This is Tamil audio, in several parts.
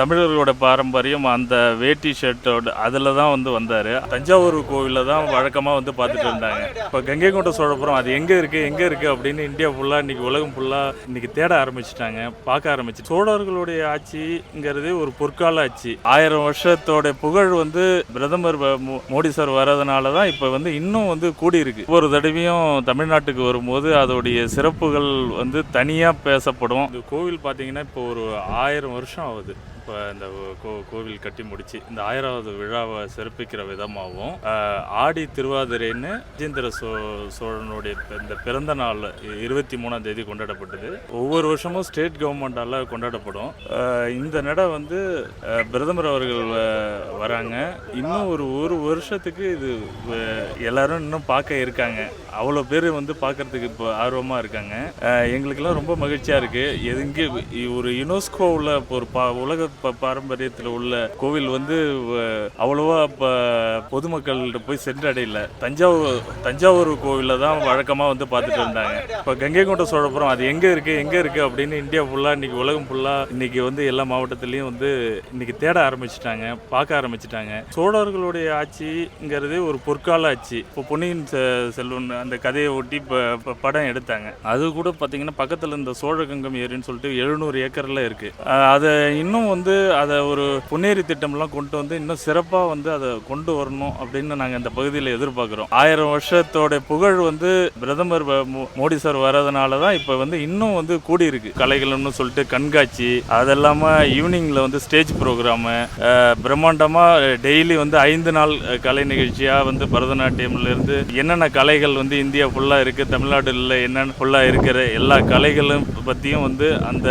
தமிழர்களோட பாரம்பரியம் அந்த வேட்டி ஷர்ட்டோட அதில் தான் வந்தார். தஞ்சாவூர் கோவிலில் தான் வழக்கமாக பார்த்துட்டு இருந்தாங்க. இப்போ கங்கை கொண்ட சோழபுரம் அது எங்கே இருக்குது அப்படின்னு இந்தியா ஃபுல்லாக இன்றைக்கி உலகம் ஃபுல்லாக இன்றைக்கி தேட ஆரம்பிச்சிட்டாங்க, பார்க்க ஆரம்பிச்சு. சோழர்களுடைய ஆட்சிங்கிறது ஒரு பொற்கால ஆட்சி. 1000 வருஷத்தோட புகழ் பிரதமர் மோடி சார் வர்றதுனால தான் இப்போ இன்னும் கூடியிருக்கு. ஒவ்வொரு தடவையும் தமிழ்நாட்டுக்கு வரும்போது அதோடைய சிறப்புகள் தனியாக பேசப்படும். இந்த கோவில் பார்த்தீங்கன்னா இப்போ ஒரு 1000 வருஷம் ஆகுது. இப்போ இந்த கோவில் கட்டி முடிச்சு இந்த 1000வது விழாவை சிறப்பிக்கிற விதமாகவும் ஆடி திருவாதிரைன்னு ராஜேந்திர சோழனுடைய இந்த பிறந்த நாள் 23ஆம் தேதி கொண்டாடப்பட்டது. ஒவ்வொரு வருஷமும் ஸ்டேட் கவர்மெண்டால கொண்டாடப்படும். இந்த நட பிரதமர் அவர்கள் வராங்க. இன்னும் ஒரு வருஷத்துக்கு இது எல்லாரும் இன்னும் பார்க்க இருக்காங்க. அவ்வளோ பேர் பார்க்கறதுக்கு இப்போ ஆர்வமாக இருக்காங்க. எங்களுக்கெல்லாம் ரொம்ப மகிழ்ச்சியாக இருக்குது. எதுங்கே ஒரு யுனெஸ்கோவில் ஒரு உலக பாரம்பரியத்தில் உள்ள கோவில் அவ்வளோவா இப்போ பொதுமக்கள்கிட்ட போய் சென்றடையல. தஞ்சாவூர் கோவிலில் தான் வழக்கமாக பார்த்துட்டு இருந்தாங்க. இப்போ கங்கை கொண்ட சோழபுரம் அது எங்கே இருக்குது அப்படின்னு இந்தியா ஃபுல்லாக இன்றைக்கி உலகம் ஃபுல்லாக இன்றைக்கி எல்லா மாவட்டத்துலேயும் இன்றைக்கி தேட ஆரம்பிச்சிட்டாங்க, பார்க்க ஆரம்பிச்சிட்டாங்க. சோழர்களுடைய ஆட்சிங்கிறது ஒரு பொற்கால ஆட்சி. இப்போ பொன்னியின் செல்வன் அந்த கதையை ஒட்டி இப்போ படம் எடுத்தாங்க. அது கூட பார்த்தீங்கன்னா பக்கத்தில் இந்த சோழகங்கம் ஏரின்னு சொல்லிட்டு 700 ஏக்கரில் இருக்குது. அதை இன்னும் அதை ஒரு பொன்னேரி திட்டம்லாம் கொண்டு இன்னும் சிறப்பாக அதை கொண்டு வரணும் அப்படின்னு நாங்கள் இந்த பகுதியில் எதிர்பார்க்குறோம். 1000 வருஷத்தோட புகழ் பிரதமர் மோடி சார் வர்றதுனால தான் இப்போ இன்னும் கூடியிருக்கு. கலைகள்னு சொல்லிட்டு கண்காட்சி, அது இல்லாமல் ஈவினிங்கில் ஸ்டேஜ் ப்ரோக்ராமு பிரம்மாண்டமாக டெய்லி 5 நாள் கலை நிகழ்ச்சியாக பரதநாட்டியம்லேருந்து என்னென்ன கலைகள் இந்தியா ஃபுல்லாக இருக்குது, தமிழ்நாட்டில் என்னென்ன ஃபுல்லாக இருக்கிற எல்லா கலைகளும் பற்றியும் அந்த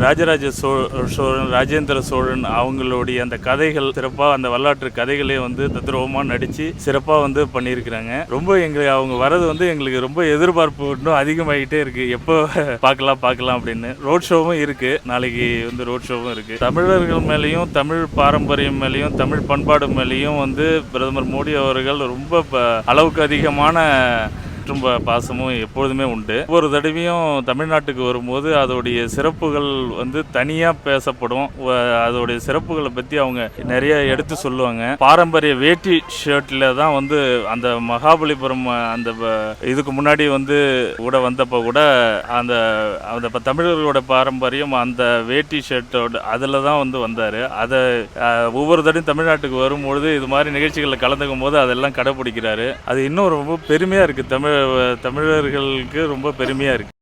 ராஜராஜ சோழன் ராஜேந்திர சோழன் அவங்களுடைய அந்த கதைகள் சிறப்பாக அந்த வரலாற்று கதைகளே தத்ரூபமாக நடித்து சிறப்பாக பண்ணியிருக்கிறாங்க. ரொம்ப எங்களுக்கு அவங்க வர்றது எங்களுக்கு ரொம்ப எதிர்பார்ப்பு இன்னும் அதிகமாகிட்டே இருக்குது. எப்போ பார்க்கலாம் அப்படின்னு. ரோட் ஷோவும் இருக்குது. நாளைக்கு ரோட் ஷோவும் இருக்குது. தமிழர்கள் மேலேயும் தமிழ் பாரம்பரியம் மேலேயும் தமிழ் பண்பாடு மேலேயும் பிரதமர் மோடி அவர்கள் ரொம்ப அளவுக்கு அதிகமான ரொம்ப பாசமும் எப்பொழுதுமே உண்டு. ஒவ்வொரு தடவையும் தமிழ்நாட்டுக்கு வரும்போது அதோடைய சிறப்புகள் தனியாக பேசப்படும். அதோடைய சிறப்புகளை பற்றி அவங்க நிறைய எடுத்து சொல்லுவாங்க. பாரம்பரிய வேட்டி ஷர்ட்டில் தான் அந்த மகாபலிபுரம் அந்த இதுக்கு முன்னாடி கூட வந்தப்போ கூட அந்த தமிழர்களோட பாரம்பரியம் அந்த வேட்டி ஷர்ட்டோட அதில் தான் வந்தார். அதை ஒவ்வொரு தடவையும் தமிழ்நாட்டுக்கு வரும்பொழுது இது மாதிரி நிகழ்ச்சிகளில் கலந்துக்கும் போது அதெல்லாம் கடைப்பிடிக்கிறாரு. அது இன்னும் ரொம்ப பெருமையாக இருக்குது. தமிழர்களுக்கு ரொம்ப பெருமையாக இருக்குது.